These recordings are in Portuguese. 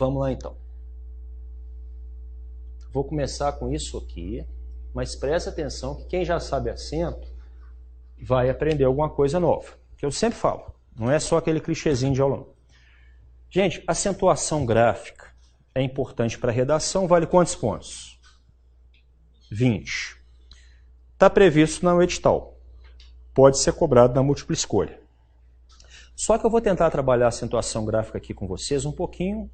Vamos lá então. Vou começar com isso aqui, mas presta atenção que quem já sabe acento vai aprender alguma coisa nova. Que eu sempre falo, não é só aquele clichêzinho de aulão. Gente, acentuação gráfica é importante para a redação, vale quantos pontos? 20. Está previsto no edital. Pode ser cobrado na múltipla escolha. Só que eu vou tentar trabalhar a acentuação gráfica aqui com vocês um pouquinho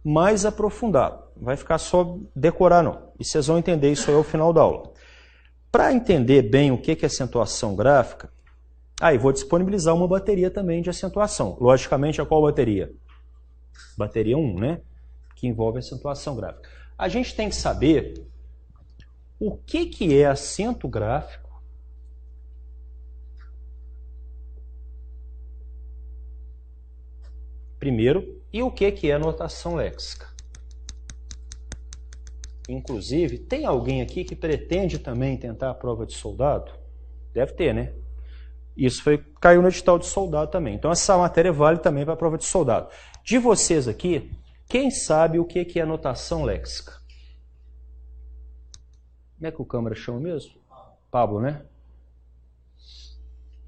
mais aprofundado. Não vai ficar só decorar não. E vocês vão entender isso aí ao final da aula. Para entender bem o que é acentuação gráfica, vou disponibilizar uma bateria também de acentuação. Logicamente, a qual bateria? Bateria 1, né? Que envolve acentuação gráfica. A gente tem que saber o que é acento gráfico primeiro e o que é notação léxica. Inclusive, tem alguém aqui que pretende também tentar a prova de soldado? Deve ter, né? Isso caiu no edital de soldado também. Então essa matéria vale também para a prova de soldado. De vocês aqui, quem sabe o que é notação léxica? Como é que o câmera chama mesmo? Pablo, né?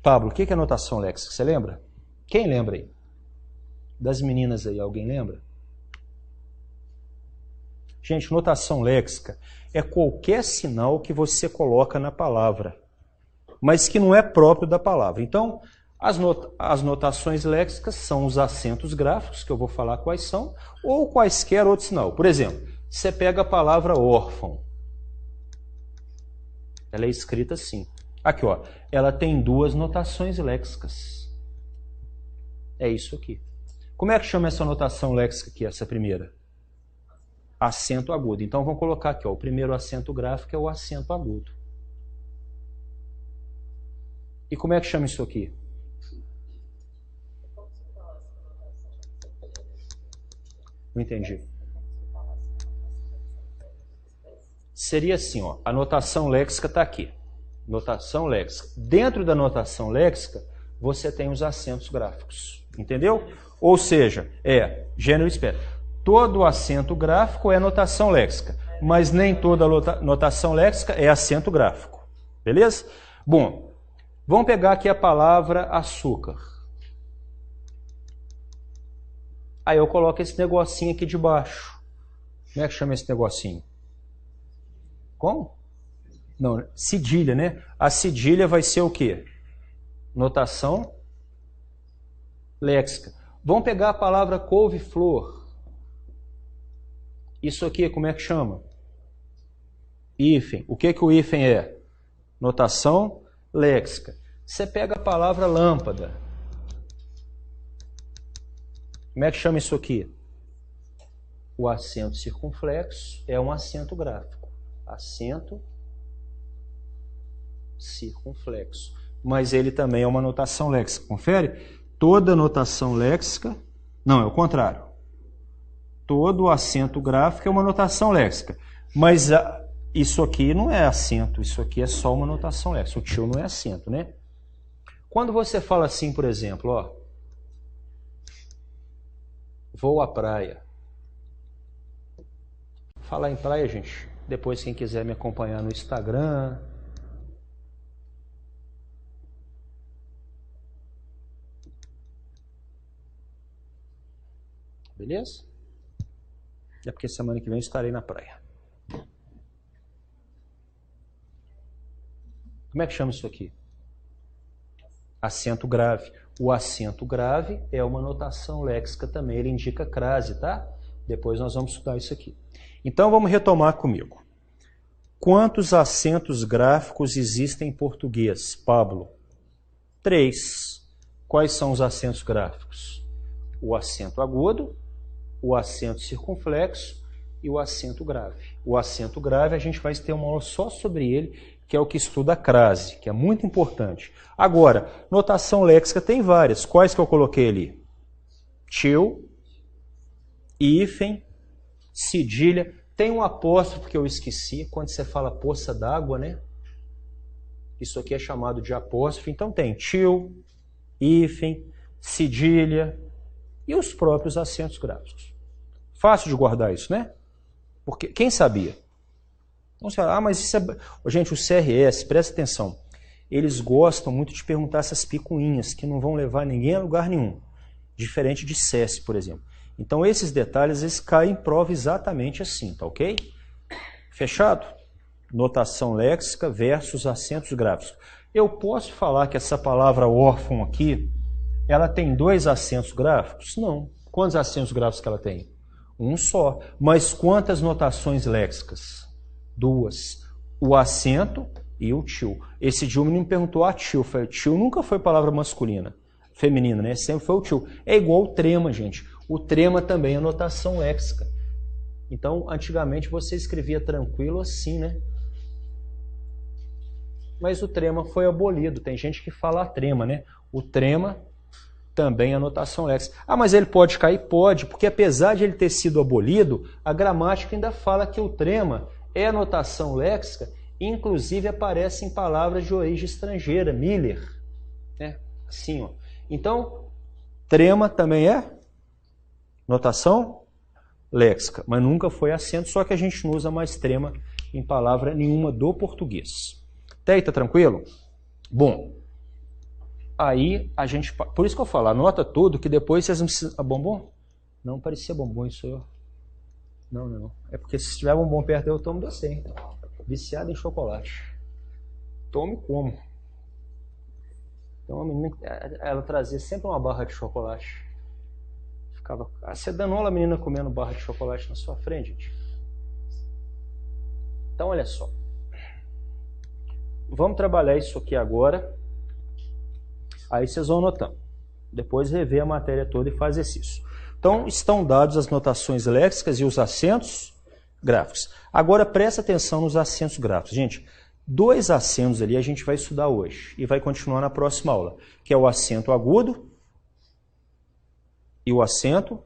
Pablo, o que é notação léxica? Você lembra? Quem lembra aí? Das meninas aí, alguém lembra? Gente, notação léxica é qualquer sinal que você coloca na palavra, mas que não é próprio da palavra. Então, as notações léxicas são os acentos gráficos, que eu vou falar quais são, ou quaisquer outros sinal. Por exemplo, você pega a palavra órfão. Ela é escrita assim. Aqui, ó. Ela tem duas notações léxicas. É isso aqui. Como é que chama essa notação léxica aqui, essa primeira? Acento agudo. Então, vamos colocar aqui, ó. O primeiro acento gráfico é o acento agudo. E como é que chama isso aqui? Não entendi. Seria assim, ó. A notação léxica está aqui. Notação léxica. Dentro da notação léxica, você tem os acentos gráficos. Entendeu? Ou seja, gênero e espécie. Todo acento gráfico é notação léxica, mas nem toda notação léxica é acento gráfico. Beleza? Bom, vamos pegar aqui a palavra açúcar. Aí eu coloco esse negocinho aqui de baixo. Como é que chama esse negocinho? Como? Não, cedilha, né? A cedilha vai ser o quê? Notação léxica. Vamos pegar a palavra couve-flor. Isso aqui, como é que chama? Hífen. O que o hífen é? Notação léxica. Você pega a palavra lâmpada. Como é que chama isso aqui? O acento circunflexo é um acento gráfico. Acento circunflexo. Mas ele também é uma notação léxica. Confere? Toda notação léxica... Não, é o contrário. Todo acento gráfico é uma notação léxica. Mas isso aqui não é acento. Isso aqui é só uma notação léxica. O tio não é acento, né? Quando você fala assim, por exemplo, ó... Vou à praia. Falar em praia, gente, depois quem quiser me acompanhar no Instagram. Beleza? É porque semana que vem eu estarei na praia. Como é que chama isso aqui? Acento grave. O acento grave é uma notação léxica também, ele indica crase, tá? Depois nós vamos estudar isso aqui. Então vamos retomar comigo. Quantos acentos gráficos existem em português, Pablo? 3. Quais são os acentos gráficos? O acento agudo, o acento circunflexo e o acento grave. O acento grave a gente vai ter uma aula só sobre ele, que é o que estuda a crase, que é muito importante. Agora, notação léxica tem várias. Quais que eu coloquei ali? Til, hífen, cedilha. Tem um apóstrofo que eu esqueci, quando você fala poça d'água, né? Isso aqui é chamado de apóstrofo. Então tem til, hífen, cedilha e os próprios acentos gráficos. Fácil de guardar isso, né? Porque quem sabia? Então, você fala, mas isso é... Gente, o CRS, presta atenção, eles gostam muito de perguntar essas picuinhas que não vão levar ninguém a lugar nenhum. Diferente de SESC, por exemplo. Então, esses detalhes, eles caem em prova exatamente assim, tá ok? Fechado? Notação léxica versus acentos gráficos. Eu posso falar que essa palavra órfão aqui, ela tem 2 acentos gráficos? Não. Quantos acentos gráficos que ela tem? Um só. Mas quantas notações léxicas? 2. O acento e o tio. Esse tio me perguntou a tio. Tio nunca foi palavra masculina, feminina, né? Sempre foi o tio. É igual o trema, gente. O trema também é notação léxica. Então, antigamente você escrevia tranquilo assim, né? Mas o trema foi abolido. Tem gente que fala trema, né? O trema também é notação léxica. Ah, mas ele pode cair? Pode, porque apesar de ele ter sido abolido, a gramática ainda fala que o trema é notação léxica, inclusive aparece em palavras de origem estrangeira, Miller, né? Assim, ó. Então, trema também é notação léxica, mas nunca foi acento, só que a gente não usa mais trema em palavra nenhuma do português. Até aí, tá tranquilo? Bom, aí a gente... Por isso que eu falo, anota tudo, que depois vocês não precisam... Ah, bombom? Não parecia bombom, isso eu... Não. É porque se tiver bombom perto eu tomo doce. Então. Viciado em chocolate. Tome como. Então uma menina, ela trazia sempre uma barra de chocolate. Ficava... Você danou a menina comendo barra de chocolate na sua frente, gente. Então olha só. Vamos trabalhar isso aqui agora. Aí vocês vão anotando. Depois rever a matéria toda e faz exercício. Então, estão dados as notações léxicas e os acentos gráficos. Agora, presta atenção nos acentos gráficos. Gente, 2 acentos ali a gente vai estudar hoje e vai continuar na próxima aula, que é o acento agudo e o acento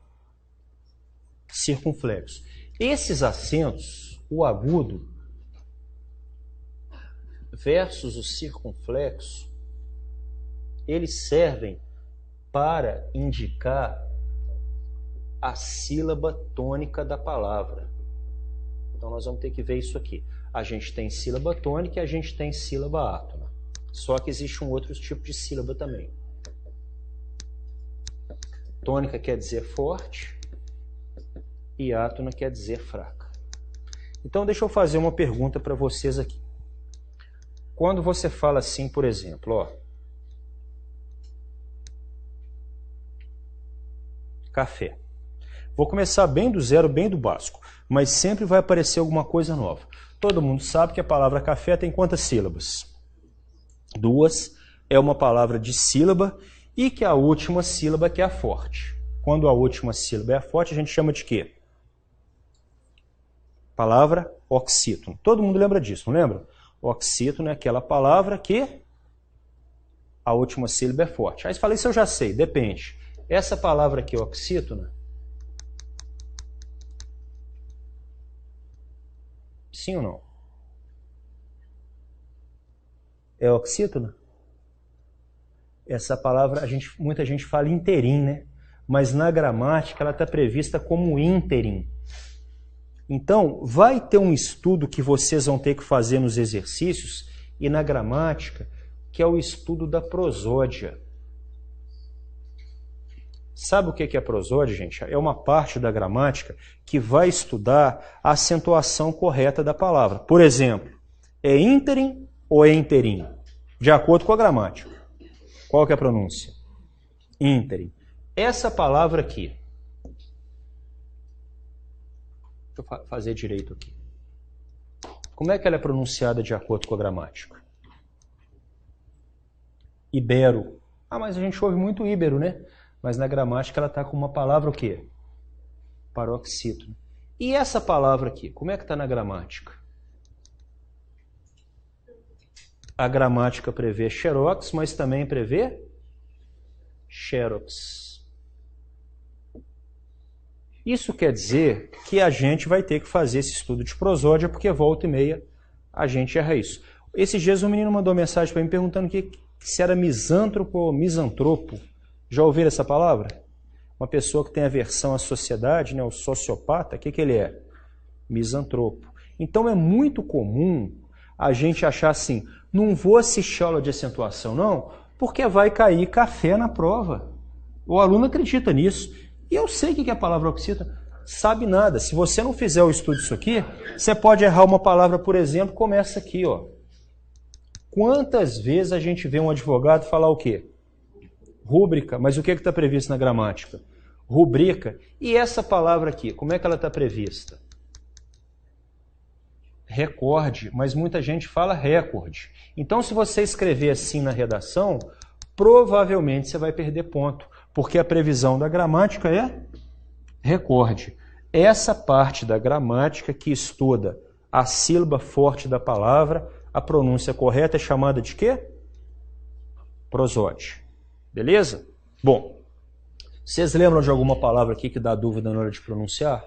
circunflexo. Esses acentos, o agudo versus o circunflexo, eles servem para indicar a sílaba tônica da palavra. Então nós vamos ter que ver isso aqui. A gente tem sílaba tônica e a gente tem sílaba átona. Só que existe um outro tipo de sílaba também. Tônica quer dizer forte e átona quer dizer fraca. Então deixa eu fazer uma pergunta para vocês aqui. Quando você fala assim, por exemplo, ó, café. Vou começar bem do zero, bem do básico, mas sempre vai aparecer alguma coisa nova. Todo mundo sabe que a palavra café tem quantas sílabas? 2, é uma palavra de sílaba e que a última sílaba que é a forte. Quando a última sílaba é a forte, a gente chama de quê? Palavra oxítono. Todo mundo lembra disso, não lembra? Oxítono é aquela palavra que a última sílaba é forte. Aí você fala, isso eu já sei, depende. Essa palavra aqui, oxítona, sim ou não? É oxítona? Essa palavra, muita gente fala interim, né? Mas na gramática ela está prevista como ínterim. Então, vai ter um estudo que vocês vão ter que fazer nos exercícios e na gramática, que é o estudo da prosódia. Sabe o que é prosódia, gente? É uma parte da gramática que vai estudar a acentuação correta da palavra. Por exemplo, é ínterim ou é interim? De acordo com a gramática. Qual que é a pronúncia? Ínterim. Essa palavra aqui. Deixa eu fazer direito aqui. Como é que ela é pronunciada de acordo com a gramática? Ibero. Ah, mas a gente ouve muito íbero, né? Mas na gramática ela está com uma palavra o quê? Paroxítono. E essa palavra aqui, como é que está na gramática? A gramática prevê xerox, mas também prevê xerox. Isso quer dizer que a gente vai ter que fazer esse estudo de prosódia, porque volta e meia a gente erra isso. Esses dias um menino mandou mensagem para mim perguntando se era misântropo ou misantropo. Já ouviram essa palavra? Uma pessoa que tem aversão à sociedade, né, o sociopata, o que ele é? Misantropo. Então é muito comum a gente achar assim, não vou assistir aula de acentuação não, porque vai cair café na prova. O aluno acredita nisso. E eu sei o que é a palavra oxítona. Sabe nada. Se você não fizer o estudo disso aqui, você pode errar uma palavra, por exemplo, como essa aqui, ó. Quantas vezes a gente vê um advogado falar o quê? Rúbrica. Mas o que está previsto na gramática? Rubrica. E essa palavra aqui, como é que ela está prevista? Recorde. Mas muita gente fala recorde. Então, se você escrever assim na redação, provavelmente você vai perder ponto. Porque a previsão da gramática é recorde. Essa parte da gramática que estuda a sílaba forte da palavra, a pronúncia correta é chamada de quê? Prosódia. Beleza? Bom, vocês lembram de alguma palavra aqui que dá dúvida na hora de pronunciar?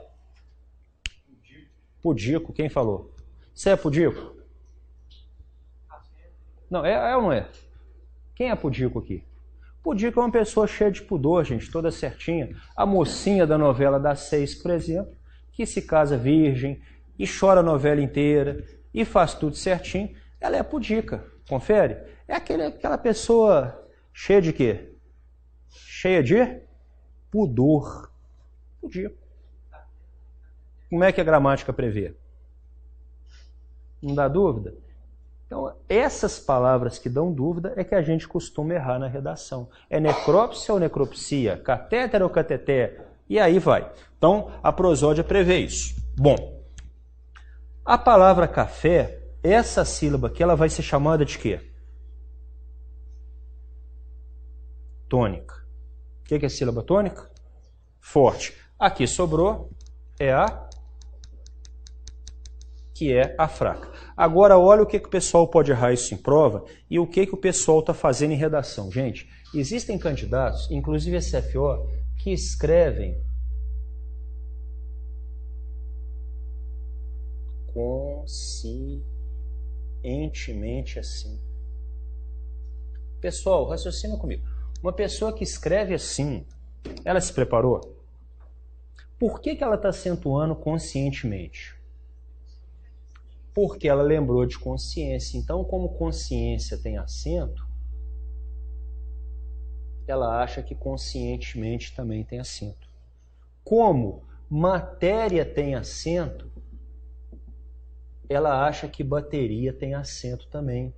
Pudico, quem falou? Você é pudico? Não, é ou não é? Quem é pudico aqui? Pudico é uma pessoa cheia de pudor, gente, toda certinha. A mocinha da novela das 6, por exemplo, que se casa virgem e chora a novela inteira e faz tudo certinho, ela é pudica. Confere? É aquela pessoa cheia de quê? Cheia de pudor. Pudico. Como é que a gramática prevê? Não dá dúvida? Então, essas palavras que dão dúvida é que a gente costuma errar na redação. É necrópsia ou necropsia? Catéter ou cateté? E aí vai. Então, a prosódia prevê isso. Bom, a palavra café, essa sílaba aqui, ela vai ser chamada de quê? Tônica. O que é sílaba tônica? Forte. Aqui sobrou é a que é a fraca. Agora, olha o que o pessoal pode errar isso em prova e o que o pessoal está fazendo em redação. Gente, existem candidatos, inclusive SFO, que escrevem conscientemente assim. Pessoal, raciocina comigo. Uma pessoa que escreve assim, ela se preparou? Por que ela está acentuando conscientemente? Porque ela lembrou de consciência. Então, como consciência tem acento, ela acha que conscientemente também tem acento. Como matéria tem acento, ela acha que bateria tem acento também.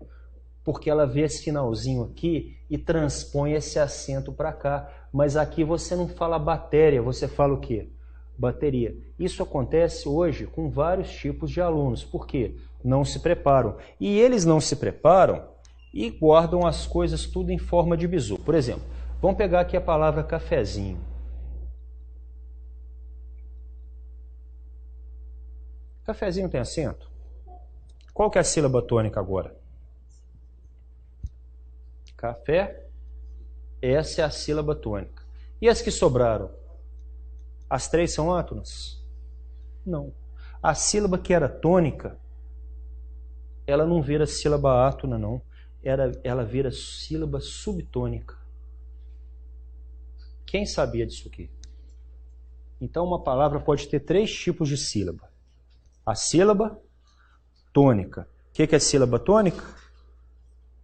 Porque ela vê esse finalzinho aqui e transpõe esse acento para cá. Mas aqui você não fala bateria, você fala o quê? Bateria. Isso acontece hoje com vários tipos de alunos. Por quê? Não se preparam. E eles não se preparam e guardam as coisas tudo em forma de bizu. Por exemplo, vamos pegar aqui a palavra cafezinho. Cafezinho tem acento? Qual que é a sílaba tônica agora? Café. Essa é a sílaba tônica. E as que sobraram? As 3 são átonas? Não. A sílaba que era tônica, ela não vira sílaba átona, não. Ela vira sílaba subtônica. Quem sabia disso aqui? Então, uma palavra pode ter 3 tipos de sílaba. A sílaba tônica. O que é sílaba tônica?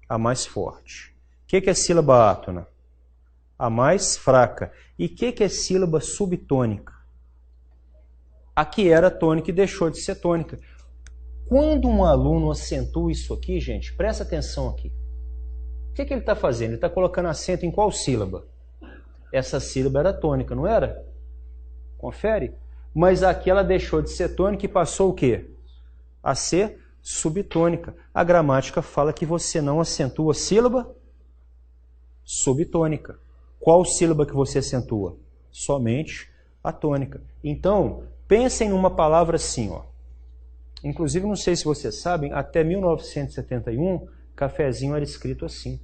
A mais forte. O que é sílaba átona? A mais fraca. E o que é sílaba subtônica? A que era tônica e deixou de ser tônica. Quando um aluno acentua isso aqui, gente, presta atenção aqui. O que ele está fazendo? Ele está colocando acento em qual sílaba? Essa sílaba era tônica, não era? Confere? Mas aqui ela deixou de ser tônica e passou o quê? A ser subtônica. A gramática fala que você não acentua a sílaba subtônica. Qual sílaba que você acentua? Somente a tônica. Então, pensem numa palavra assim, ó. Inclusive, não sei se vocês sabem, até 1971, cafezinho era escrito assim.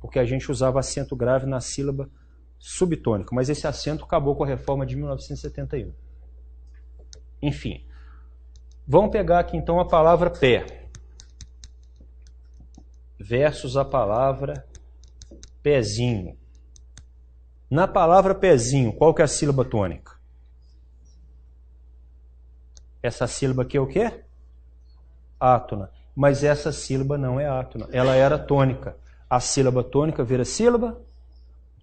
Porque a gente usava acento grave na sílaba subtônica. Mas esse acento acabou com a reforma de 1971. Enfim. Vamos pegar aqui então a palavra pé. Versus a palavra pezinho. Na palavra pezinho, qual que é a sílaba tônica? Essa sílaba aqui é o quê? Átona. Mas essa sílaba não é átona, ela era tônica. A sílaba tônica vira sílaba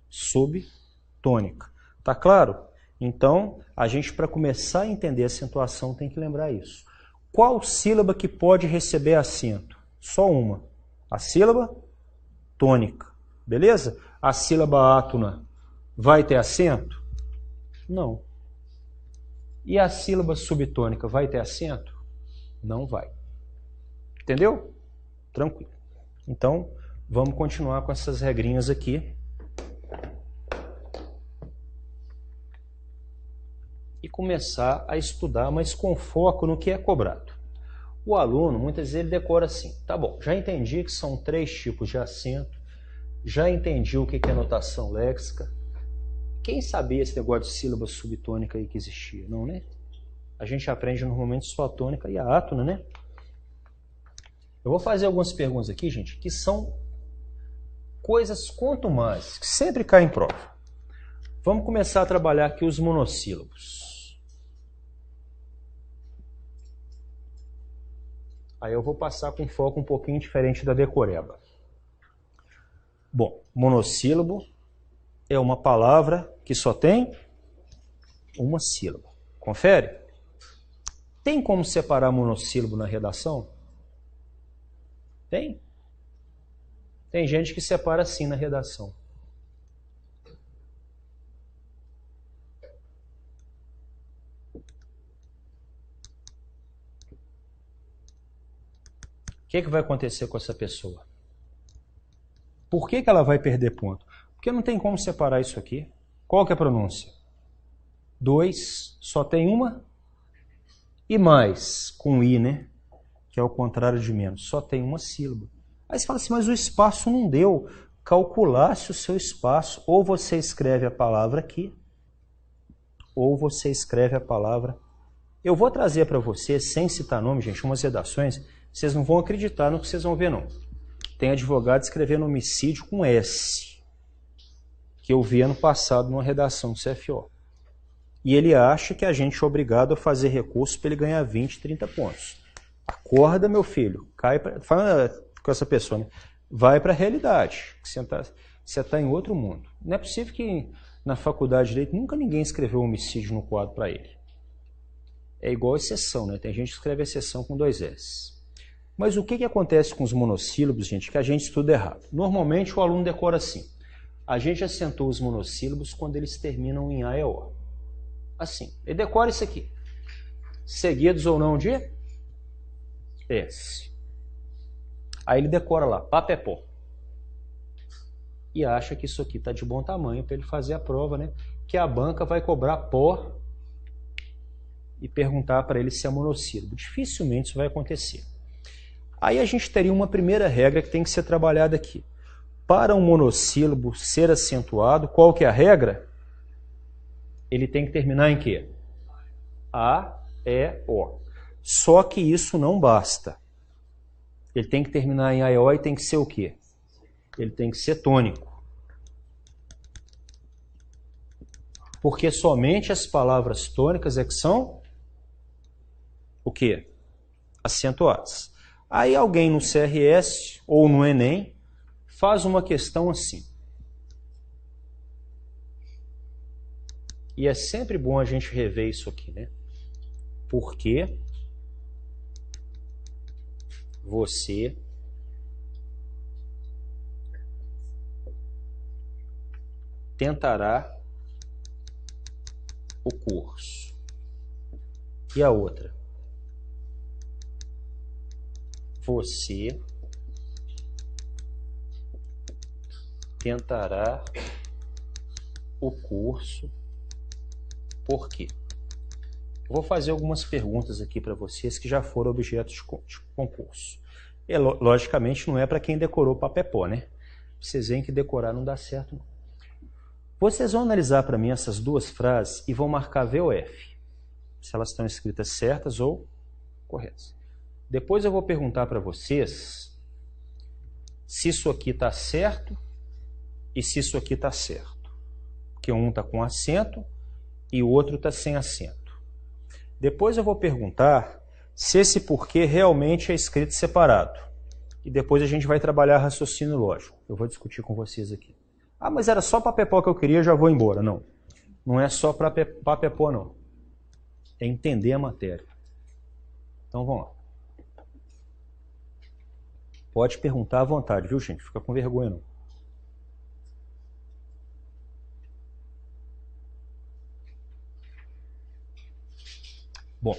subtônica. Tá claro? Então, a gente, para começar a entender a acentuação, tem que lembrar isso. Qual sílaba que pode receber acento? Só uma. A sílaba tônica. Beleza? A sílaba átona vai ter acento? Não. E a sílaba subtônica vai ter acento? Não vai. Entendeu? Tranquilo. Então, vamos continuar com essas regrinhas aqui. E começar a estudar, mas com foco no que é cobrado. O aluno, muitas vezes, ele decora assim. Tá bom, já entendi que são 3 tipos de acento, já entendi o que é notação léxica. Quem sabia esse negócio de sílaba subtônica aí que existia? Não, né? A gente aprende normalmente só a tônica e a átona, né? Eu vou fazer algumas perguntas aqui, gente, que são coisas contumazes, que sempre caem em prova. Vamos começar a trabalhar aqui os monossílabos. Aí eu vou passar com foco um pouquinho diferente da decoreba. Bom, monossílabo é uma palavra que só tem uma sílaba. Confere? Tem como separar monossílabo na redação? Tem? Tem gente que separa assim na redação. O que vai acontecer com essa pessoa? Por que ela vai perder ponto? Porque não tem como separar isso aqui. Qual que é a pronúncia? 2, só tem uma. E mais, com I, né? Que é o contrário de menos. Só tem uma sílaba. Aí você fala assim, mas o espaço não deu. Calculasse o seu espaço. Ou você escreve a palavra aqui, ou você escreve a palavra. Eu vou trazer para vocês, sem citar nome, gente, umas redações. Vocês não vão acreditar no que vocês vão ver, não. Tem advogado escrevendo homicídio com S, que eu vi ano passado numa redação do CFO. E ele acha que a gente é obrigado a fazer recurso para ele ganhar 20, 30 pontos. Acorda, meu filho. Fala com essa pessoa, né? Vai para a realidade. Você está em outro mundo. Não é possível que na faculdade de Direito nunca ninguém escreveu homicídio no quadro para ele. É igual exceção, né? Tem gente que escreve exceção com 2 S. Mas o que acontece com os monossílabos, gente, que a gente estuda errado? Normalmente o aluno decora assim. A gente acentua os monossílabos quando eles terminam em A e O. Assim. Ele decora isso aqui. Seguidos ou não de S. Aí ele decora lá, papepó. E acha que isso aqui está de bom tamanho para ele fazer a prova, né? Que a banca vai cobrar pó e perguntar para ele se é monossílabo. Dificilmente isso vai acontecer. Aí a gente teria uma primeira regra que tem que ser trabalhada aqui. Para um monossílabo ser acentuado, qual que é a regra? Ele tem que terminar em quê? A, E, O. Só que isso não basta. Ele tem que terminar em A e O e tem que ser o quê? Ele tem que ser tônico. Porque somente as palavras tônicas é que são o quê? Acentuadas. Aí alguém no CRS ou no Enem faz uma questão assim. E é sempre bom a gente rever isso aqui, né? Porque você tentará o curso. E a outra? Você tentará o curso. Por quê? Eu vou fazer algumas perguntas aqui para vocês que já foram objeto de concurso. E, logicamente, não é para quem decorou papepó, né? Vocês veem que decorar não dá certo, não. Vocês vão analisar para mim essas duas frases e vão marcar V ou F, se elas estão escritas certas ou corretas. Depois eu vou perguntar para vocês se isso aqui está certo e se isso aqui está certo. porque um está com acento e o outro está sem acento. Depois eu vou perguntar se esse porquê realmente é escrito separado. E depois a gente vai trabalhar raciocínio lógico. Eu vou discutir com vocês aqui. Ah, mas era só papepó que eu queria, já vou embora. Não. Não é só papepó, não. É entender a matéria. Então vamos lá. Pode perguntar à vontade, viu, gente? Fica com vergonha, não. Bom,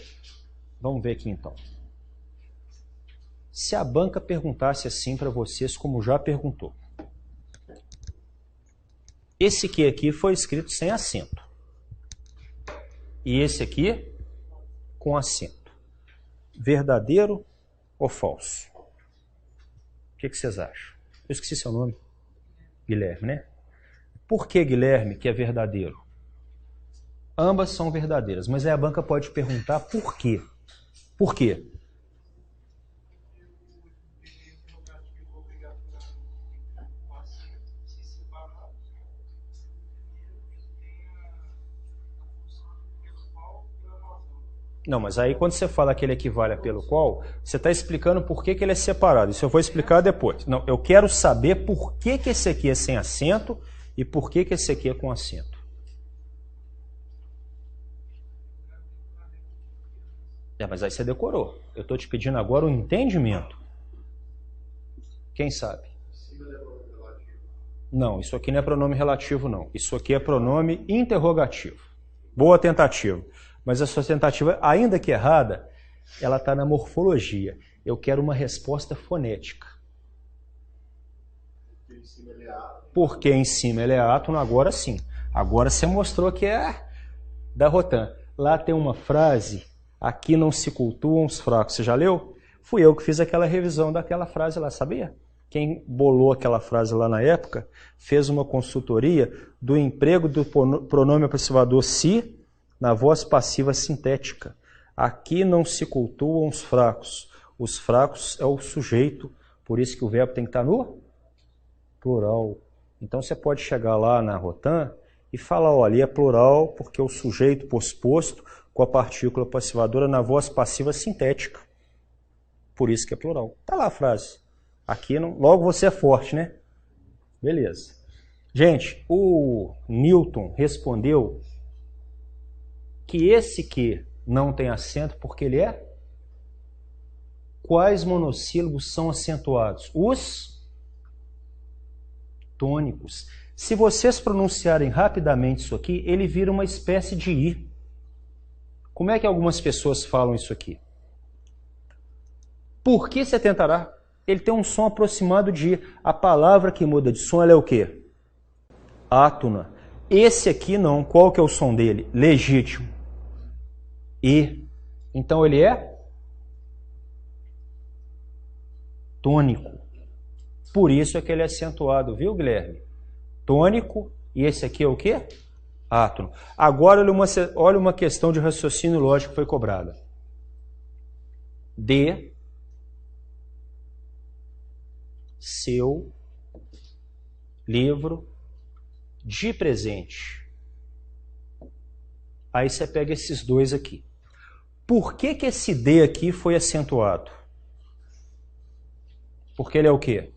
vamos ver aqui então. Se a banca perguntasse assim para vocês, como já perguntou. Esse aqui foi escrito sem acento. E esse aqui com acento. Verdadeiro ou falso? O que vocês acham? Eu esqueci seu nome. Guilherme, né? Por que, Guilherme, que é verdadeiro? Ambas são verdadeiras, mas aí a banca pode perguntar por quê. Por quê? Não, mas aí quando você fala que ele equivale a pelo qual, você está explicando por que ele é separado. Isso eu vou explicar depois. Não, eu quero saber por que esse aqui é sem acento e por que esse aqui é com acento. Mas aí você decorou. Eu estou te pedindo agora o entendimento. Quem sabe? Não, isso aqui não é pronome relativo, não. Isso aqui é pronome interrogativo. Boa tentativa. Mas a sua tentativa, ainda que errada, ela está na morfologia. Eu quero uma resposta fonética. Porque em cima ele é átono, agora sim. Agora você mostrou que é da Rotan. Lá tem uma frase, aqui não se cultuam os fracos. Você já leu? Fui eu que fiz aquela revisão daquela frase lá, sabia? Quem bolou aquela frase lá na época, fez uma consultoria do emprego do pronome aproximador se na voz passiva sintética. Aqui não se cultuam os fracos. Os fracos é o sujeito, por isso que o verbo tem que estar no plural. Então você pode chegar lá na Rotan e falar, olha, ali é plural porque o sujeito posposto com a partícula passivadora na voz passiva sintética. Por isso que é plural. Está lá a frase. Aqui não... Logo você é forte, né? Beleza. Gente, o Newton respondeu que esse que não tem acento porque ele é? Quais monossílabos são acentuados? Os tônicos. Se vocês pronunciarem rapidamente isso aqui, ele vira uma espécie de I. Como é que algumas pessoas falam isso aqui? Por que você tentará? Ele tem um som aproximado de I. A palavra que muda de som ela é o quê? Átona. Esse aqui não. Qual que é o som dele? Legítimo. E. Então ele é tônico. Por isso é que ele é acentuado, viu, Guilherme? Tônico. E esse aqui é o quê? Átono. Agora olha uma questão de raciocínio lógico que foi cobrada. De seu livro de presente. Aí você pega esses dois aqui. Por que esse D aqui foi acentuado? Porque ele é o quê?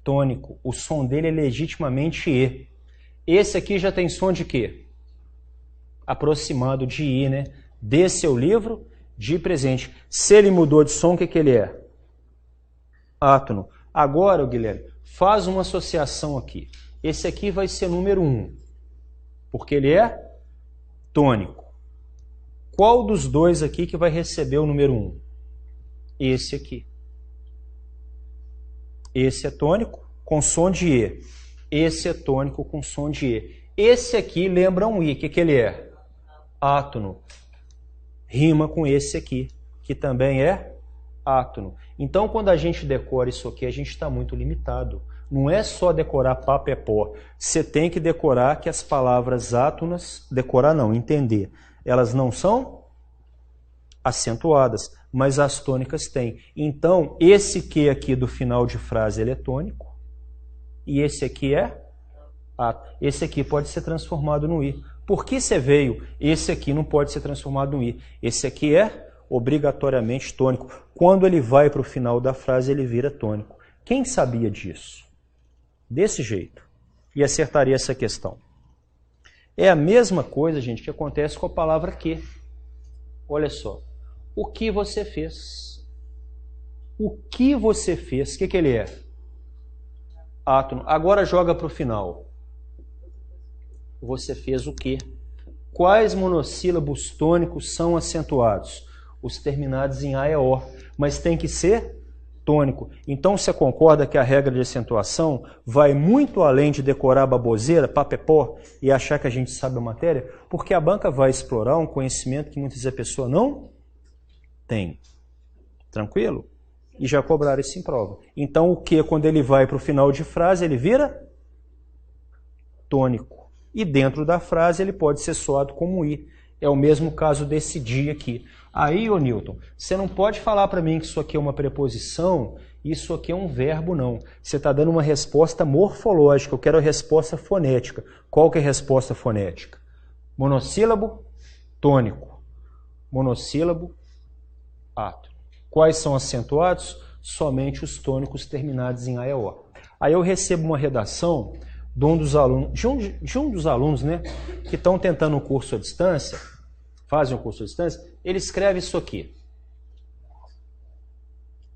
Tônico. O som dele é legitimamente E. Esse aqui já tem som de quê? Aproximado de I, né? De seu livro de presente. Se ele mudou de som, o que ele é? Átono. Agora, Guilherme, faz uma associação aqui. Esse aqui vai ser número 1, porque ele é tônico. Qual dos dois aqui que vai receber o número 1? Esse aqui. Esse é tônico com som de E. Esse é tônico com som de E. Esse aqui lembra um I. O que ele é? Átono. Rima com esse aqui, que também é átono. Então, quando a gente decora isso aqui, a gente está muito limitado. Não é só decorar papepó. Você tem que decorar que as palavras átonas, decorar não, entender, elas não são acentuadas, mas as tônicas têm. Então, esse que aqui do final de frase ele é tônico, e esse aqui é átono. Esse aqui pode ser transformado no I. Por que você veio? Esse aqui não pode ser transformado no I. Esse aqui é obrigatoriamente tônico. Quando ele vai para o final da frase, ele vira tônico. Quem sabia disso? Desse jeito. E acertaria essa questão. É a mesma coisa, gente, que acontece com a palavra que. Olha só. O que você fez? O que você fez? O que ele é? Átono. Agora joga para o final. Você fez o quê? Quais monossílabos tônicos são acentuados? Os terminados em A e O. Mas tem que ser tônico. Então você concorda que a regra de acentuação vai muito além de decorar baboseira, papepó, e achar que a gente sabe a matéria? Porque a banca vai explorar um conhecimento que muitas vezes a pessoa não tem. Tranquilo? E já cobraram isso em prova. Então o que, quando ele vai para o final de frase, ele vira tônico. E dentro da frase ele pode ser soado como I. É o mesmo caso desse dia aqui. Aí, ô Newton, você não pode falar para mim que isso aqui é uma preposição, isso aqui é um verbo, não. Você está dando uma resposta morfológica, eu quero a resposta fonética. Qual que é a resposta fonética? Monossílabo, tônico. Monossílabo, átono. Quais são acentuados? Somente os tônicos terminados em A e O. Aí eu recebo uma redação de um dos alunos, né, que estão tentando um curso à distância, fazem um curso à distância, ele escreve isso aqui.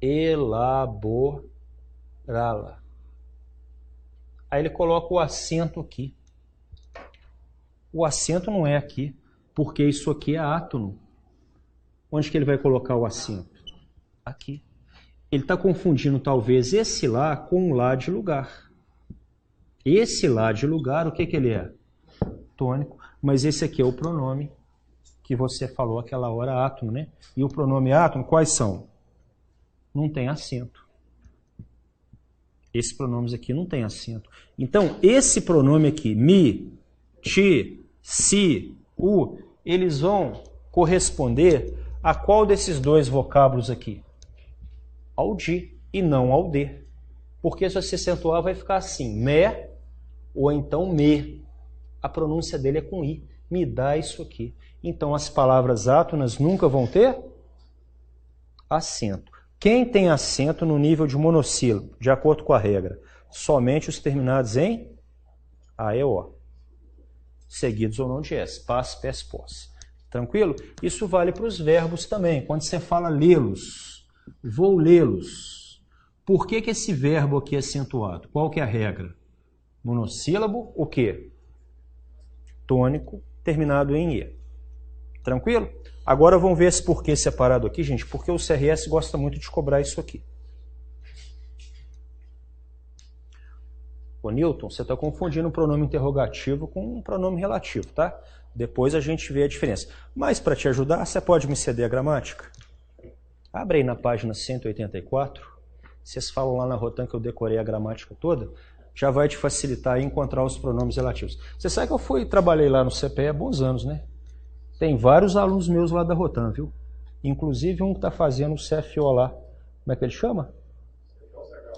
Elaborá-la. Aí ele coloca o acento aqui. O acento não é aqui, porque isso aqui é átono. Onde que ele vai colocar o acento? Aqui. Ele está confundindo talvez esse lá com o lá de lugar. Esse lá de lugar, o que ele é? Tônico. Mas esse aqui é o pronome que você falou aquela hora, átono, né? E o pronome átono, quais são? Não tem acento. Esses pronomes aqui não tem acento. Então, esse pronome aqui, mi, ti, si, u, eles vão corresponder a qual desses dois vocábulos aqui? Ao de e não ao de. Porque se você acentuar vai ficar assim, me ou então me. A pronúncia dele é com i. Me dá isso aqui. Então as palavras átonas nunca vão ter acento. Quem tem acento no nível de monossílabo, de acordo com a regra? Somente os terminados em A e O. Seguidos ou não de S. Paz, pés, pós. Tranquilo? Isso vale para os verbos também. Quando você fala lê-los, vou lê-los. Por que esse verbo aqui é acentuado? Qual que é a regra? Monossílabo, o quê? Tônico, terminado em E. Tranquilo? Agora vamos ver esse porquê separado aqui, gente, porque o CRS gosta muito de cobrar isso aqui. Ô Newton, você está confundindo um pronome interrogativo com um pronome relativo, tá? Depois a gente vê a diferença. Mas para te ajudar, você pode me ceder a gramática? Abre aí na página 184. Vocês falam lá na Rotan que eu decorei a gramática toda. Já vai te facilitar encontrar os pronomes relativos. Você sabe que eu trabalhei lá no CPE há bons anos, né? Tem vários alunos meus lá da Rotan, viu? Inclusive um que está fazendo o CFO lá. Como é que ele chama?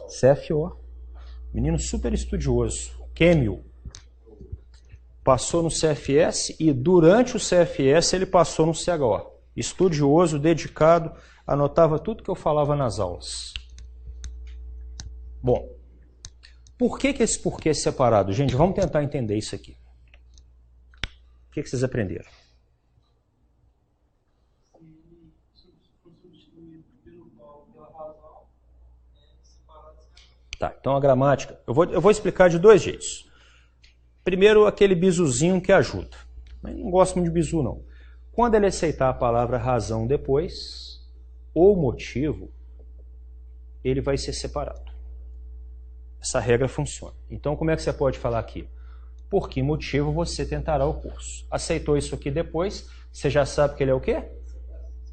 CFO. Menino super estudioso. Quêmio. Passou no CFS e durante o CFS ele passou no CHO. Estudioso, dedicado, anotava tudo que eu falava nas aulas. Bom. Por que esse porquê é separado? Gente, vamos tentar entender isso aqui. O que vocês aprenderam? Tá, então a gramática, eu vou explicar de dois jeitos. Primeiro, aquele bisuzinho que ajuda. Eu não gosto muito de bizu, não. Quando ele aceitar a palavra razão depois, ou motivo, ele vai ser separado. Essa regra funciona. Então, como é que você pode falar aqui? Por que motivo você tentará o curso? Aceitou isso aqui depois, você já sabe que ele é o quê?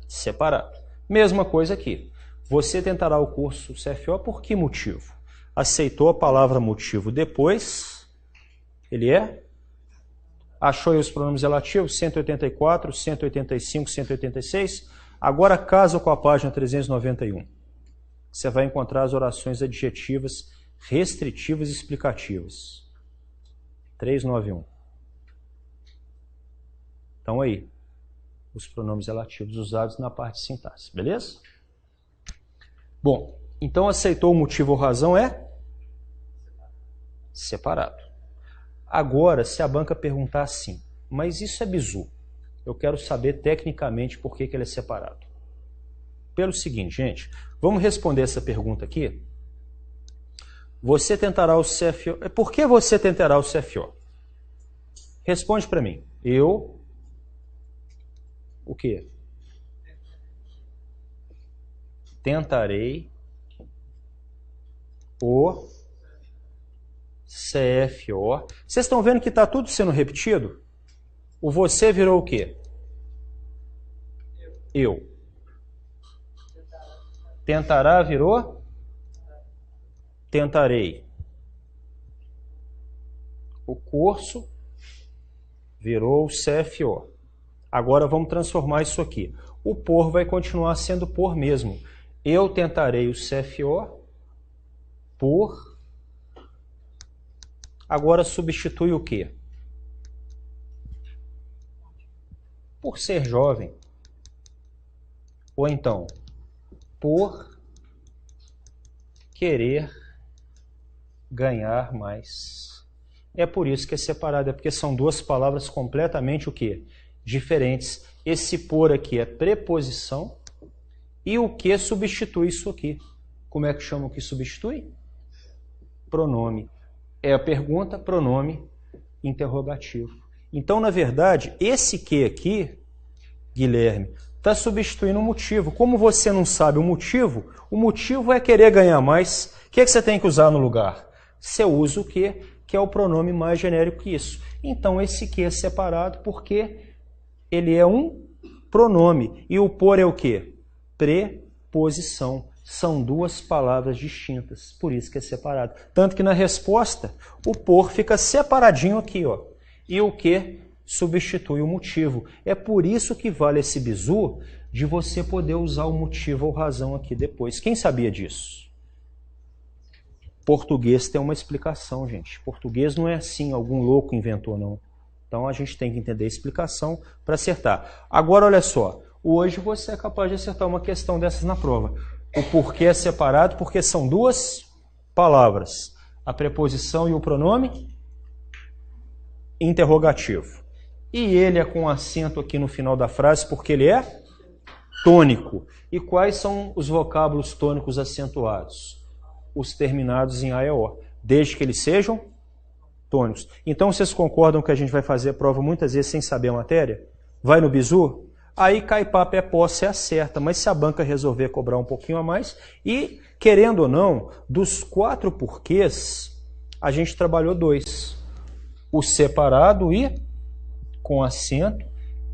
Separado. Mesma coisa aqui. Você tentará o curso CFO por que motivo? Aceitou a palavra motivo depois, ele é? Achou aí os pronomes relativos? 184, 185, 186. Agora casa com a página 391. Você vai encontrar as orações adjetivas restritivas e explicativas. 391. Então aí, os pronomes relativos usados na parte de sintaxe, beleza? Bom, então aceitou o motivo ou razão é separado. Agora, se a banca perguntar assim, mas isso é bizu, eu quero saber tecnicamente por que ele é separado. Pelo seguinte, gente, vamos responder essa pergunta aqui. Você tentará o CFO. Por que você tentará o CFO? Responde para mim. Eu. O quê? Tentarei o CFO. Vocês estão vendo que está tudo sendo repetido? O você virou o quê? Eu. Tentará virou? Tentarei. O curso virou o CFO. Agora vamos transformar isso aqui. O por vai continuar sendo por mesmo. Eu tentarei o CFO por. Agora substitui o quê? Por ser jovem. Ou então, por querer ganhar mais. É por isso que é separado, é porque são duas palavras completamente o quê? Diferentes. Esse por aqui é preposição e o que substitui isso aqui. Como é que chama o que substitui? Pronome. É a pergunta, pronome, interrogativo. Então, na verdade, esse que aqui, Guilherme, está substituindo o motivo. Como você não sabe o motivo é querer ganhar mais. O que você tem que usar no lugar? Você usa o que é o pronome mais genérico que isso. Então, esse que é separado porque ele é um pronome. E o por é o quê? Preposição. São duas palavras distintas, por isso que é separado. Tanto que na resposta, o por fica separadinho aqui, ó. E o que substitui o motivo. É por isso que vale esse bizu de você poder usar o motivo ou razão aqui depois. Quem sabia disso? Português tem uma explicação, gente. Português não é assim, algum louco inventou, não. Então a gente tem que entender a explicação para acertar. Agora, olha só. Hoje você é capaz de acertar uma questão dessas na prova. O porquê é separado porque são duas palavras. A preposição e o pronome interrogativo. E ele é com acento aqui no final da frase porque ele é tônico. E quais são os vocábulos tônicos acentuados? Os terminados em A e O, desde que eles sejam tônicos. Então vocês concordam que a gente vai fazer a prova muitas vezes sem saber a matéria? Vai no bizu? Aí cai papo é posse, é acerta, mas se a banca resolver cobrar um pouquinho a mais, e querendo ou não, dos 4 porquês, a gente trabalhou 2. O separado e com acento,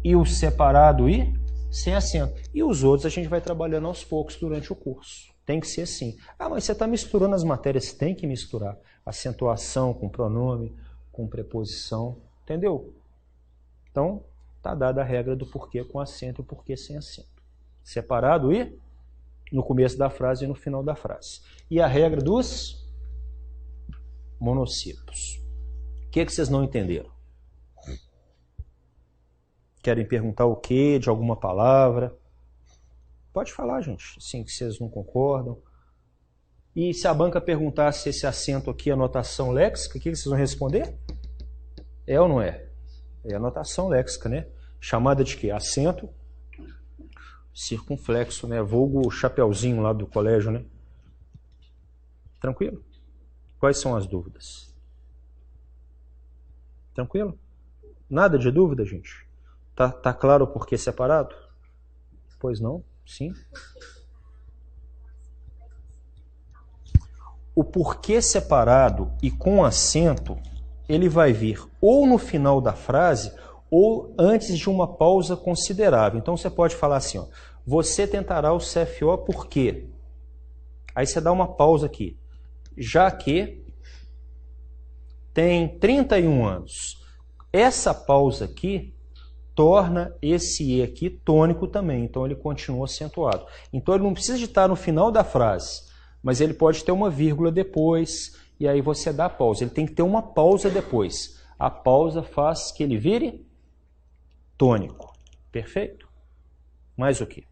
e o separado e sem acento. E os outros a gente vai trabalhando aos poucos durante o curso. Tem que ser assim. Ah, mas você está misturando as matérias, tem que misturar. Acentuação com pronome, com preposição, entendeu? Então, está dada a regra do porquê com acento e o porquê sem acento. Separado e no começo da frase e no final da frase. E a regra dos monossílabos. O que vocês não entenderam? Querem perguntar o quê de alguma palavra? Pode falar, gente, assim que vocês não concordam. E se a banca perguntar se esse acento aqui é anotação léxica, o que vocês vão responder? É ou não é? É anotação léxica, né? Chamada de quê? Acento circunflexo, né? Vulgo chapeuzinho lá do colégio, né? Tranquilo? Quais são as dúvidas? Tranquilo? Nada de dúvida, gente? Tá claro o porquê separado? Pois não? Sim? O porquê separado e com acento, ele vai vir ou no final da frase ou antes de uma pausa considerável. Então você pode falar assim, ó, você tentará o CFO por quê? Aí você dá uma pausa aqui. Já que tem 31 anos. Essa pausa aqui torna esse E aqui tônico também, então ele continua acentuado. Então ele não precisa de estar no final da frase, mas ele pode ter uma vírgula depois, e aí você dá a pausa. Ele tem que ter uma pausa depois. A pausa faz que ele vire tônico. Perfeito? Mais o quê?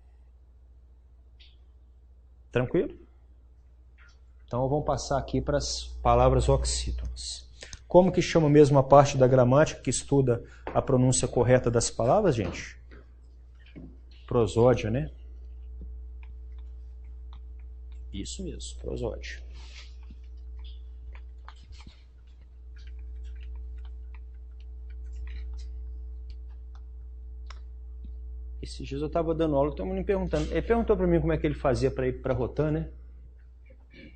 Tranquilo? Então vamos passar aqui para as palavras oxítonas. Como que chama mesmo a parte da gramática que estuda a pronúncia correta das palavras, gente? Prosódia, né? Isso mesmo, prosódia. Esses dias eu estava dando aula, todo mundo me perguntando. Ele perguntou para mim como é que ele fazia para ir para Rotan, né?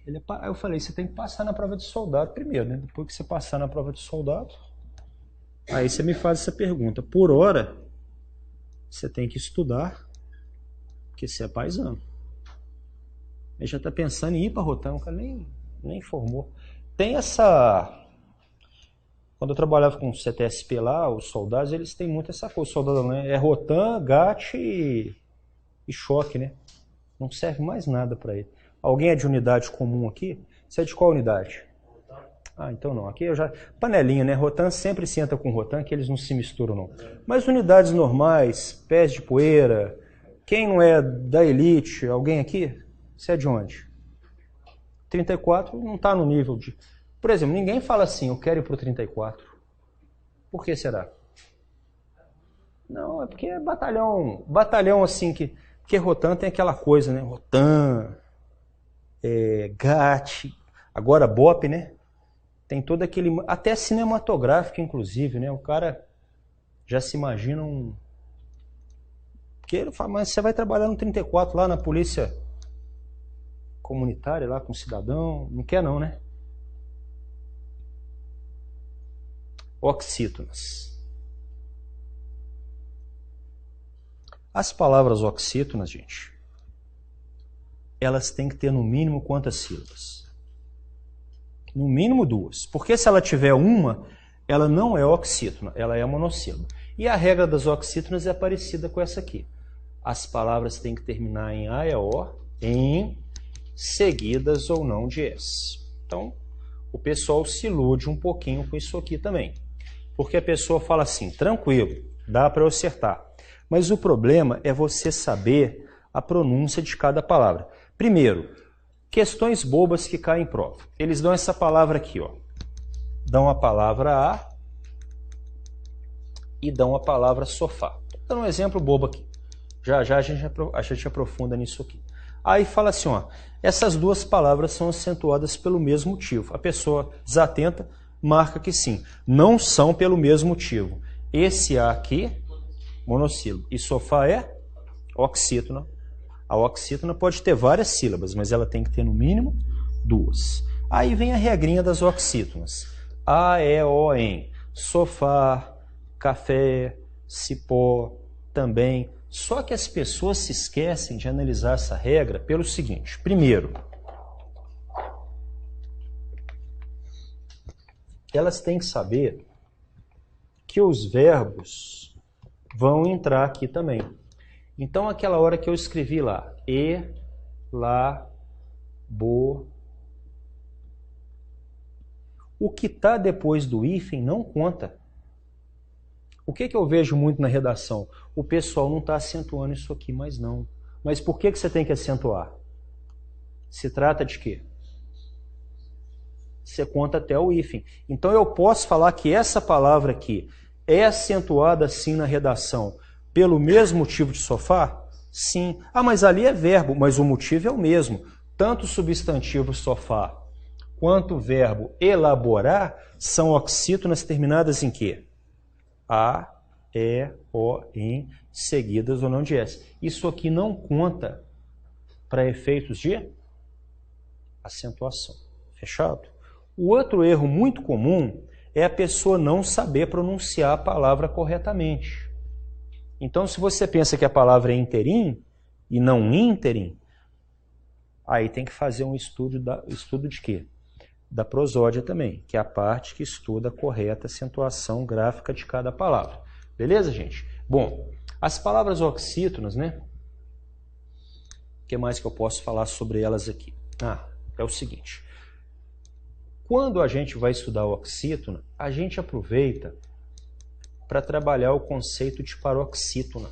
Aí eu falei, você tem que passar na prova de soldado primeiro, né? Depois que você passar na prova de soldado, aí você me faz essa pergunta. Por hora, você tem que estudar, porque você é paisano. Ele já está pensando em ir para Rotan, o cara nem formou. Tem essa... Quando eu trabalhava com o CTSP lá, os soldados, eles têm muito essa coisa. O soldado, né? É Rotan, GAT e choque, né? Não serve mais nada para ele. Alguém é de unidade comum aqui? Você é de qual unidade? Ah, então não. Aqui eu já... Panelinha, né? Rotan sempre senta com Rotan, que eles não se misturam, não. Mas unidades normais, pés de poeira, quem não é da elite, alguém aqui? Você é de onde? 34 não está no nível de... Por exemplo, ninguém fala assim, eu quero ir para o 34. Por que será? Não, é porque é batalhão assim, que Rotan tem aquela coisa, né? Rotan... GAT, agora BOP, né? Tem todo aquele... Até cinematográfico, inclusive, né? O cara já se imagina um... Porque ele fala, mas você vai trabalhar no 34 lá na polícia comunitária, lá com o cidadão. Não quer não, né? Oxítonas. As palavras oxítonas, gente, elas têm que ter no mínimo quantas sílabas? No mínimo 2. Porque se ela tiver uma, ela não é oxítona, ela é monossílaba. E a regra das oxítonas é parecida com essa aqui. As palavras têm que terminar em A e O, em seguidas ou não de S. Então, o pessoal se ilude um pouquinho com isso aqui também. Porque a pessoa fala assim, tranquilo, dá para eu acertar. Mas o problema é você saber a pronúncia de cada palavra. Primeiro, questões bobas que caem em prova. Eles dão essa palavra aqui, ó. Dão a palavra A e dão a palavra sofá. Estou dando um exemplo bobo aqui. Já a gente aprofunda nisso aqui. Aí fala assim, ó, essas duas palavras são acentuadas pelo mesmo motivo. A pessoa desatenta marca que sim, não são pelo mesmo motivo. Esse A aqui, monossílabo, e sofá é oxítona. A oxítona pode ter várias sílabas, mas ela tem que ter no mínimo 2. Aí vem a regrinha das oxítonas. A, E, O, N. Sofá, café, cipó, também. Só que as pessoas se esquecem de analisar essa regra pelo seguinte. Primeiro, elas têm que saber que os verbos vão entrar aqui também. Então, aquela hora que eu escrevi lá, bo, o que está depois do hífen não conta. O que eu vejo muito na redação? O pessoal não está acentuando isso aqui, mas não. Mas por que você tem que acentuar? Se trata de quê? Você conta até o hífen. Então eu posso falar que essa palavra aqui é acentuada assim na redação pelo mesmo motivo de sofá? Sim. Ah, mas ali é verbo, mas o motivo é o mesmo. Tanto o substantivo sofá quanto o verbo elaborar são oxítonas terminadas em quê? A, E, O, N, seguidas ou não de S. Isso aqui não conta para efeitos de acentuação. Fechado? O outro erro muito comum é a pessoa não saber pronunciar a palavra corretamente. Então, se você pensa que a palavra é interim e não ínterim, aí tem que fazer um estudo de quê? Da prosódia também, que é a parte que estuda a correta acentuação gráfica de cada palavra. Beleza, gente? Bom, as palavras oxítonas, né? O que mais que eu posso falar sobre elas aqui? É o seguinte. quando a gente vai estudar oxítona, a gente aproveita para trabalhar o conceito de paroxítona,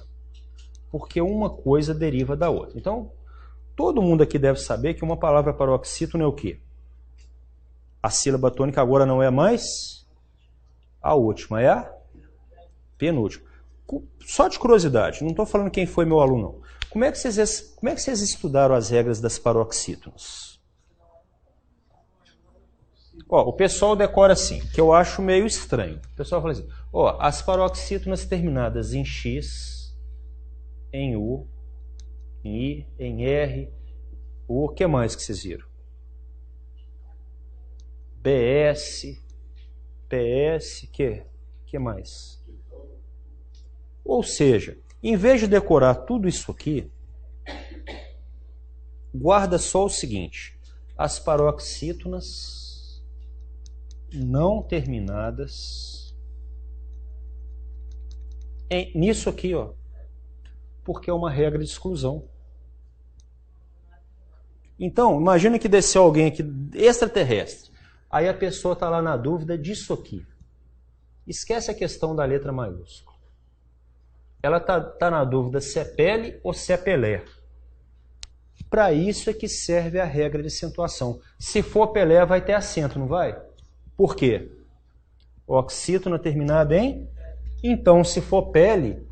porque uma coisa deriva da outra. Então, todo mundo aqui deve saber que uma palavra paroxítona é o quê? A sílaba tônica agora não é mais a última, é a penúltima. Só de curiosidade, não estou falando quem foi meu aluno, não. Como é que vocês estudaram as regras das paroxítonas? Ó, o pessoal decora assim, que eu acho meio estranho. O pessoal fala assim, ó, as paroxítonas terminadas em X, em U, em I, em R, o que mais que vocês viram? BS, PS, que mais? Ou seja, em vez de decorar tudo isso aqui, guarda só o seguinte, as paroxítonas não terminadas nisso aqui, ó, porque é uma regra de exclusão. Então, imagina que desceu alguém aqui extraterrestre, aí a pessoa está lá na dúvida disso aqui. Esquece a questão da letra maiúscula. Ela tá na dúvida se é pele ou se é Pelé. Para isso é que serve a regra de acentuação. Se for Pelé, vai ter acento, não vai? Por quê? Oxítona terminada em? Então, se for pele,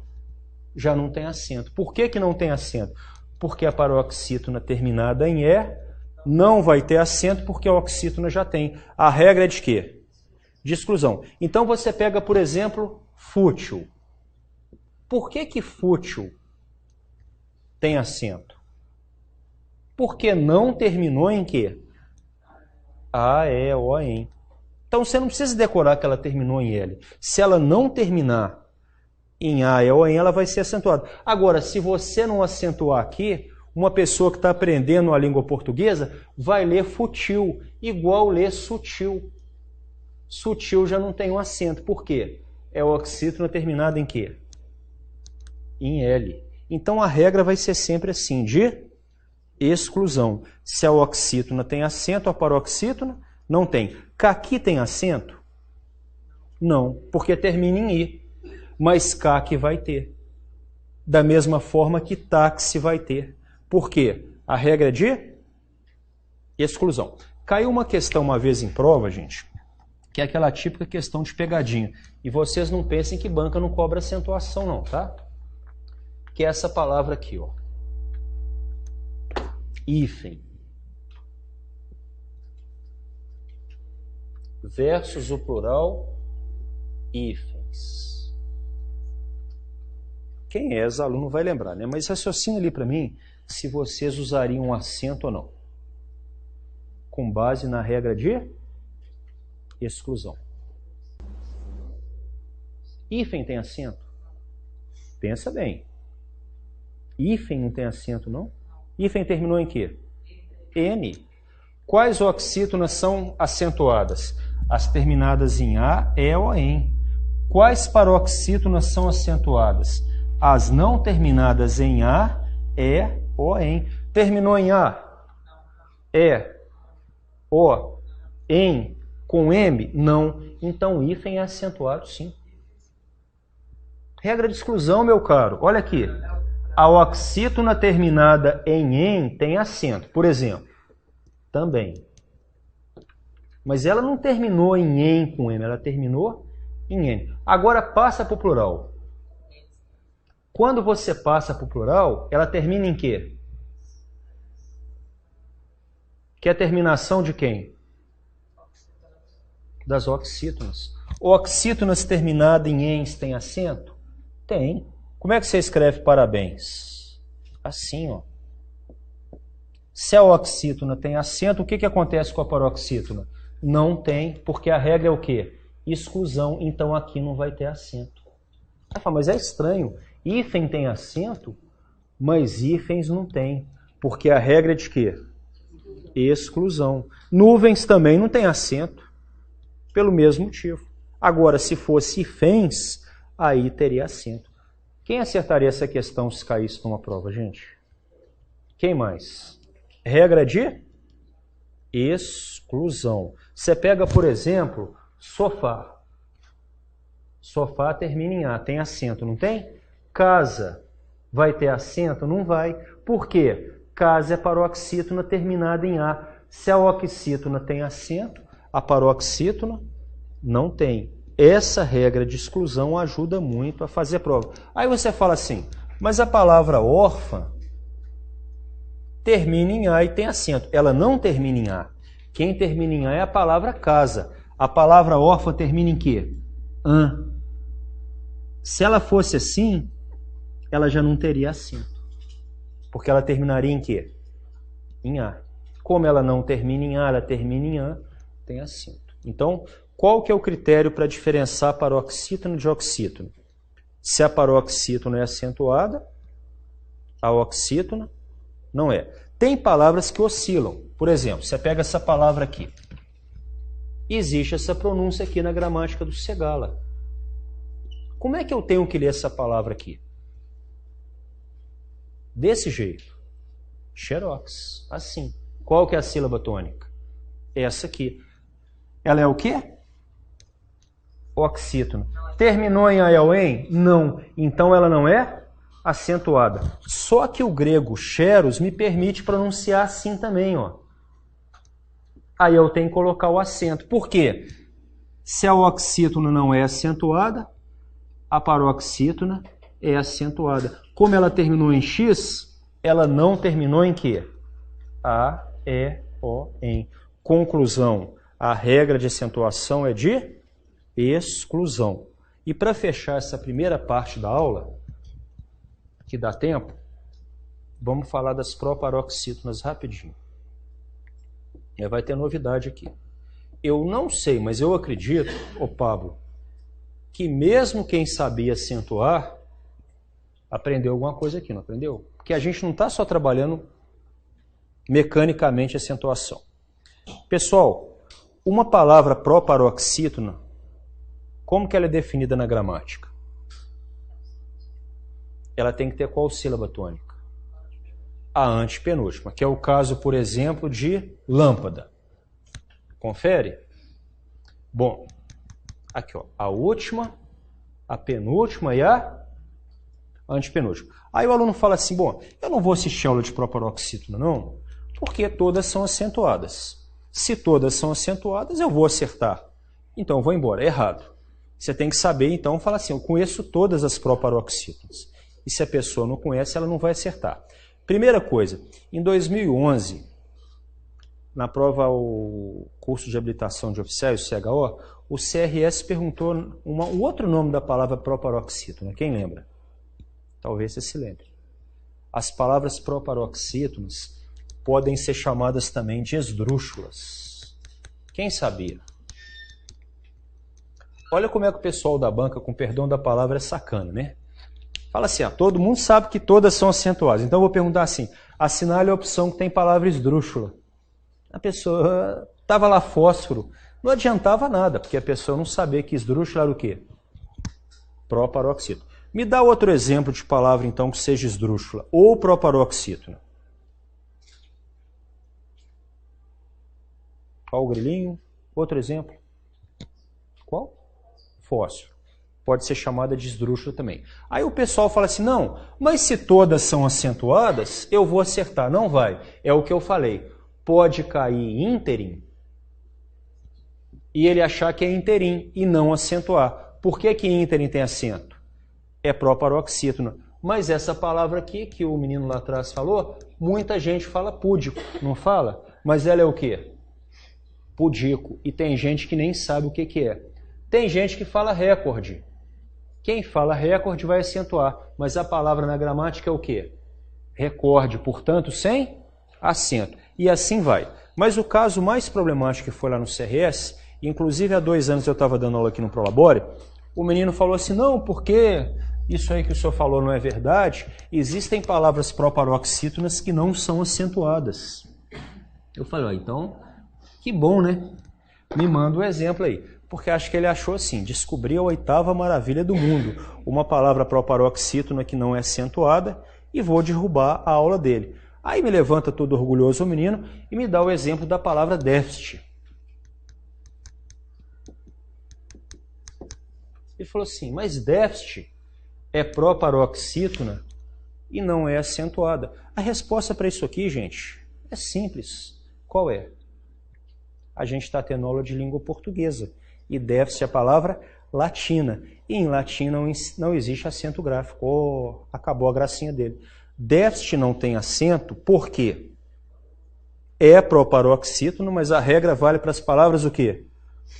já não tem acento. Por que não tem acento? Porque a paroxítona terminada em E não vai ter acento, porque a oxítona já tem. A regra é de quê? De exclusão. Então, você pega, por exemplo, fútil. Por que fútil tem acento? Porque não terminou em quê? A, E, O, N. Então você não precisa decorar que ela terminou em L. Se ela não terminar em A, E, O, N, ela vai ser acentuada. Agora, se você não acentuar aqui, uma pessoa que está aprendendo a língua portuguesa vai ler futil, igual ler sutil. Sutil já não tem um acento. Por quê? É oxítona terminada em quê? Em L. Então a regra vai ser sempre assim, de exclusão. Se a oxítona tem acento, a paroxítona não tem. Caqui tem acento? Não, porque termina em I. Mas caqui vai ter. Da mesma forma que táxi vai ter. Por quê? A regra é de exclusão. Caiu uma questão uma vez em prova, gente, que é aquela típica questão de pegadinha. E vocês não pensem que banca não cobra acentuação não, tá? Que é essa palavra aqui, ó. Hífen. Versus o plural hífens. Quem é ex-aluno vai lembrar, né? Mas raciocina ali para mim se vocês usariam um acento ou não. Com base na regra de exclusão. Hífen tem acento? Pensa bem. Hífen não tem acento, não? Hífen terminou em quê? N. Quais oxítonas são acentuadas? As terminadas em A, E ou N. Quais paroxítonas são acentuadas? As não terminadas em A, E ou N. Terminou em A, E, O, N, com M? Não. Então, hífen é acentuado, sim. Regra de exclusão, meu caro. Olha aqui. A oxítona terminada em "en" tem acento. Por exemplo, também. Mas ela não terminou em "en" com "m", ela terminou em "n". Agora passa para o plural. Quando você passa para o plural, ela termina em quê? Que é a terminação de quem? Das oxítonas. Oxítonas terminada em "ens" tem acento? Tem. Como é que você escreve parabéns? Assim, ó. Se a oxítona tem acento, o que acontece com a paroxítona? Não tem, porque a regra é o quê? Exclusão, então aqui não vai ter acento. Mas é estranho. Hífen tem acento, mas hífens não tem. Porque a regra é de quê? Exclusão. Nuvens também não tem acento, pelo mesmo motivo. Agora, se fosse hífens, aí teria acento. Quem acertaria essa questão se caísse numa prova, gente? Quem mais? Regra de exclusão. Você pega, por exemplo, sofá. Sofá termina em A, tem acento, não tem? Casa vai ter acento? Não vai. Por quê? Casa é paroxítona terminada em A. Se a oxítona tem acento, a paroxítona não tem. Essa regra de exclusão ajuda muito a fazer a prova. Aí você fala assim, mas a palavra órfã termina em A e tem acento. Ela não termina em A. Quem termina em A é a palavra casa. A palavra órfã termina em quê? An. Se ela fosse assim, ela já não teria acento. Porque ela terminaria em quê? Em A. Como ela não termina em A, ela termina em An, tem acento. Então, qual que é o critério para diferenciar paroxítona de oxítona? Se a paroxítona é acentuada, a oxítona não é. Tem palavras que oscilam. Por exemplo, você pega essa palavra aqui. Existe essa pronúncia aqui na gramática do Segala. Como é que eu tenho que ler essa palavra aqui? Desse jeito. Xerox. Assim. Qual que é a sílaba tônica? Essa aqui. Ela é o quê? Oxítona. Terminou em aioen? Não. Então ela não é acentuada. Só que o grego xeros me permite pronunciar assim também, ó. Aí eu tenho que colocar o acento. Por quê? Se a oxítona não é acentuada, a paroxítona é acentuada. Como ela terminou em X, ela não terminou em quê? A, E, O, em. Conclusão, a regra de acentuação é de exclusão. E para fechar essa primeira parte da aula, que dá tempo, vamos falar das proparoxítonas rapidinho. Vai ter novidade aqui. Eu não sei, mas eu acredito, ô Pablo, que mesmo quem sabia acentuar, aprendeu alguma coisa aqui, não aprendeu? Porque a gente não está só trabalhando mecanicamente a acentuação. Pessoal, uma palavra proparoxítona, como que ela é definida na gramática? Ela tem que ter qual sílaba tônica? A antepenúltima, que é o caso, por exemplo, de lâmpada. Confere? Bom, aqui, ó, a última, a penúltima e a antepenúltima. Aí o aluno fala assim, bom, eu não vou assistir aula de proparoxítona, não, porque todas são acentuadas. Se todas são acentuadas, eu vou acertar. Então eu vou embora. Errado. Você tem que saber, então, falar assim, eu conheço todas as proparoxítonas. E se a pessoa não conhece, ela não vai acertar. Primeira coisa, em 2011, na prova o curso de habilitação de oficiais, o CHO, o CRS perguntou o outro nome da palavra proparoxítona. Quem lembra? Talvez você se lembre. As palavras proparoxítonas podem ser chamadas também de esdrúxulas. Quem sabia? Olha como é que o pessoal da banca, com perdão da palavra, é sacana, né? Fala assim, todo mundo sabe que todas são acentuadas. Então eu vou perguntar assim, assinale a opção que tem palavra esdrúxula. A pessoa estava lá fósforo. Não adiantava nada, porque a pessoa não sabia que esdrúxula era o quê? Proparoxítona. Me dá outro exemplo de palavra, então, que seja esdrúxula ou proparoxítona. Qual o grilinho? Outro exemplo. Qual? Fósforo. Pode ser chamada de esdrúxula também. Aí o pessoal fala assim, não, mas se todas são acentuadas, eu vou acertar. Não vai. É o que eu falei. Pode cair ínterim e ele achar que é interim e não acentuar. Por que que ínterim tem acento? É proparoxítona. Mas essa palavra aqui, que o menino lá atrás falou, muita gente fala púdico, não fala? Mas ela é o quê? Pudico. E tem gente que nem sabe o que que é. Tem gente que fala recorde. Quem fala recorde vai acentuar, mas a palavra na gramática é o quê? Recorde, portanto, sem acento. E assim vai. Mas o caso mais problemático que foi lá no CRS, inclusive há 2 anos eu estava dando aula aqui no Prolabore, o menino falou assim, não, porque isso aí que o senhor falou não é verdade, existem palavras proparoxítonas que não são acentuadas. Eu falei, então, que bom, né? Me manda um exemplo aí. Porque acho que ele achou assim, descobri a 8ª maravilha do mundo, uma palavra proparoxítona que não é acentuada, e vou derrubar a aula dele. Aí me levanta todo orgulhoso o menino e me dá o exemplo da palavra déficit. Ele falou assim, mas déficit é proparoxítona e não é acentuada. A resposta para isso aqui, gente, é simples. Qual é? A gente está tendo aula de língua portuguesa. E déficit é a palavra latina. E em latim não existe acento gráfico. Oh, acabou a gracinha dele. Déficit não tem acento, por quê? É proparoxítono, mas a regra vale para as palavras o quê?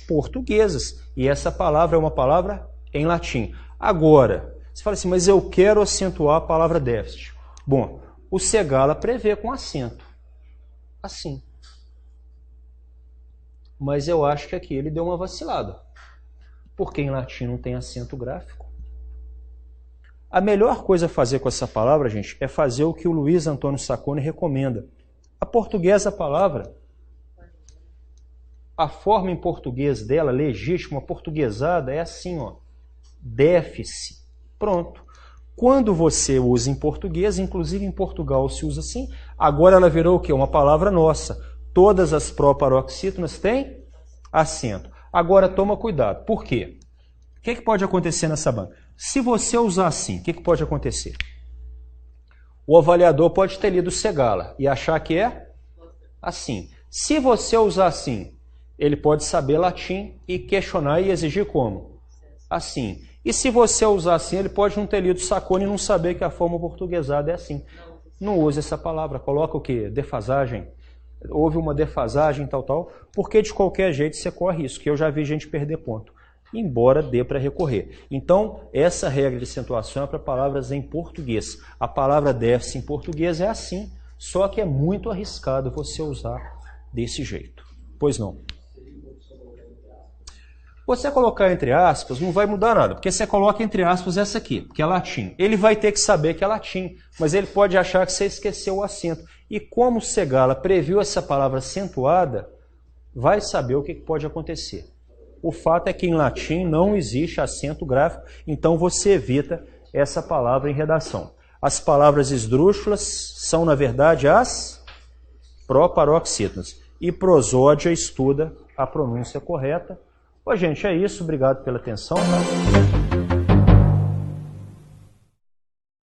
Portuguesas. E essa palavra é uma palavra em latim. Agora, você fala assim, mas eu quero acentuar a palavra déficit. Bom, o Segala prevê com acento. Assim. Mas eu acho que aqui ele deu uma vacilada. Porque em latim não tem acento gráfico. A melhor coisa a fazer com essa palavra, gente, é fazer o que o Luiz Antônio Sacconi recomenda. A portuguesa a palavra, a forma em português dela, legítima, portuguesada, é assim, ó. Déficit. Pronto. Quando você usa em português, inclusive em Portugal se usa assim, agora ela virou o quê? Uma palavra nossa. Todas as proparoxítonas têm acento. Agora toma cuidado. Por quê? O que pode acontecer nessa banca? Se você usar assim, o que pode acontecer? O avaliador pode ter lido Segala e achar que é assim. Se você usar assim, ele pode saber latim e questionar e exigir como? Assim. E se você usar assim, ele pode não ter lido Sacconi e não saber que a forma portuguesada é assim. Não use essa palavra. Coloca o quê? Defasagem. Houve uma defasagem, tal, porque de qualquer jeito você corre isso, que eu já vi gente perder ponto. Embora dê para recorrer. Então, essa regra de acentuação é para palavras em português. A palavra déficit em português é assim, só que é muito arriscado você usar desse jeito. Pois não. Você colocar entre aspas não vai mudar nada, porque você coloca entre aspas essa aqui, que é latim. Ele vai ter que saber que é latim, mas ele pode achar que você esqueceu o acento. E como o Segala previu essa palavra acentuada, vai saber o que pode acontecer. O fato é que em latim não existe acento gráfico, então você evita essa palavra em redação. As palavras esdrúxulas são, na verdade, as proparoxítonas. E prosódia estuda a pronúncia correta. Bom, gente, é isso. Obrigado pela atenção. Tá?